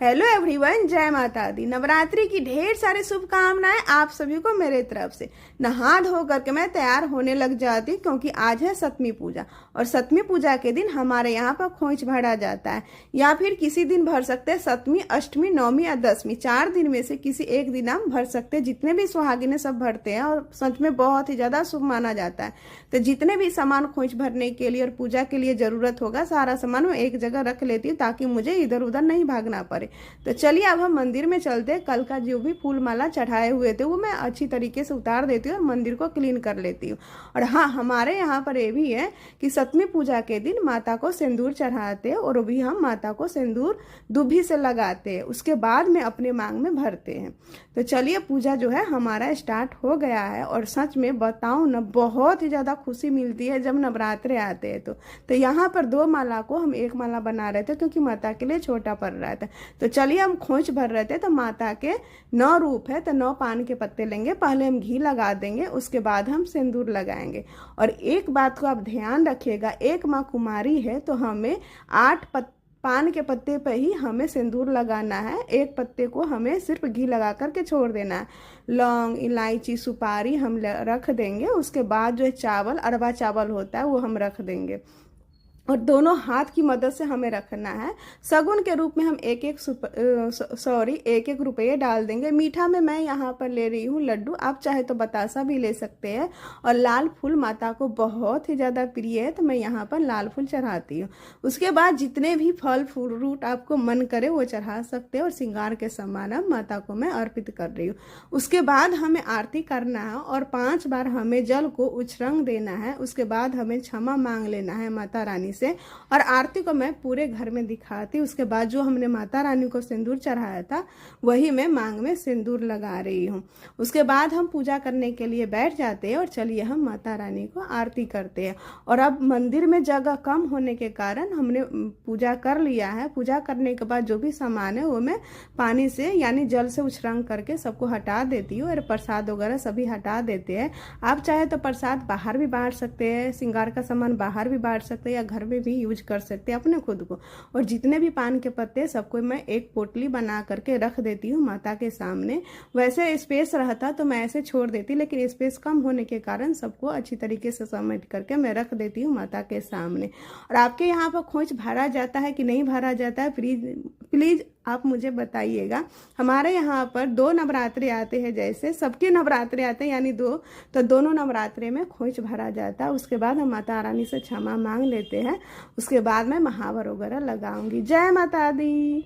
Hello everyone, जय माता दी। नवरात्रि की ढेर सारी शुभकामनाएं आप सभी को मेरे तरफ से। नहा धो करके मैं तैयार होने लग जाती हूँ क्योंकि आज है सप्तमी पूजा। और सप्तमी पूजा के दिन हमारे यहाँ पर खोइच भरा जाता है, या फिर किसी दिन भर सकते हैं। सप्तमी, अष्टमी, नवमी या दसवीं, 4 दिन में से किसी एक दिन हम भर सकते हैं। जितने भी सुहागिनें सब भरते हैं और सच में बहुत ही ज्यादा शुभ माना जाता है। तो जितने भी सामान खोइच भरने के लिए और पूजा के लिए जरूरत होगा, सारा सामान मैं एक जगह रख लेती हूँ ताकि मुझे इधर उधर नहीं भागना पड़े। तो चलिए अब हम मंदिर में चलते हैं। कल का जो भी फूल माला चढ़ाए हुए थे वो मैं अच्छी तरीके से उतार देती हूँ और मंदिर को क्लीन कर लेती हूँ। और हाँ, हमारे यहाँ पर ये भी है कि सप्तमी पूजा के दिन माता को सिंदूर चढ़ाते हैं और भी हम माता को सिंदूर दुभी से लगाते हैं। उसके बाद में अपने मांग में भरते हैं। तो चलिए, पूजा जो है हमारा स्टार्ट हो गया है। और सच में बताऊं ना, बहुत ही ज़्यादा खुशी मिलती है जब नवरात्रे आते हैं। तो यहाँ पर 2 माला को हम 1 माला बना रहे थे क्योंकि माता के लिए छोटा पड़ रहा था। तो चलिए, हम खोइच भर रहे थे। तो माता के 9 रूप है, तो 9 पान के पत्ते लेंगे। पहले हम घी लगा देंगे, उसके बाद हम सिंदूर लगाएंगे। और एक बात को आप ध्यान रखिएगा, एक माँ कुमारी है तो हमें 8 पान के पत्ते पे ही हमें सिंदूर लगाना है। एक पत्ते को हमें सिर्फ घी लगा करके छोड़ देना है। लौंग, इलायची, सुपारी हम रख देंगे। उसके बाद जो चावल, अरवा चावल होता है, वो हम रख देंगे। और दोनों हाथ की मदद से हमें रखना है। सगुन के रूप में हम एक एक रुपये डाल देंगे। मीठा में मैं यहाँ पर ले रही हूँ लड्डू, आप चाहे तो बतासा भी ले सकते हैं। और लाल फूल माता को बहुत ही ज़्यादा प्रिय है तो मैं यहाँ पर लाल फूल चढ़ाती हूँ। उसके बाद जितने भी फल फ्रूट आपको मन करे वो चढ़ा सकते हैं। और श्रृंगार के सामान अब माता को मैं अर्पित कर रही हूँ। उसके बाद हमें आरती करना है और 5 बार हमें जल को उछरंग देना है। उसके बाद हमें क्षमा मांग लेना है माता रानी से। और आरती को मैं पूरे घर में दिखाती। उसके बाद जो हमने माता रानी को सिंदूर चढ़ाया था वही मैं मांग में सिंदूर लगा रही हूँ। उसके बाद हम पूजा करने के लिए बैठ जाते हैं और चलिए हम माता रानी को आरती करते हैं। और अब मंदिर में जगह कम होने के कारण हमने पूजा कर लिया है। पूजा करने के बाद जो भी सामान है वो मैं पानी से यानी जल से उछरंग करके सबको हटा देती हूँ। और प्रसाद वगैरह सभी हटा देते हैं। आप चाहे तो प्रसाद बाहर भी बांट सकते हैं, श्रृंगार का सामान बाहर भी बांट सकते हैं, या घर में भी यूज कर सकते हैं अपने खुद को। और जितने भी पान के पत्ते सबको मैं एक पोटली बना करके रख देती हूँ माता के सामने। वैसे स्पेस रहता तो मैं ऐसे छोड़ देती, लेकिन स्पेस कम होने के कारण सबको अच्छी तरीके से समेट करके मैं रख देती हूँ माता के सामने। और आपके यहाँ पर खोइच भरा जाता है कि नहीं भरा जाता है, प्लीज आप मुझे बताइएगा। हमारे यहाँ पर 2 नवरात्रे आते हैं, जैसे सबके नवरात्रे आते हैं यानी 2, तो दोनों नवरात्रे में खोइच भरा जाता है। उसके बाद हम माता रानी से क्षमा मांग लेते हैं। उसके बाद मैं महावर वगैरह लगाऊंगी। जय माता दी।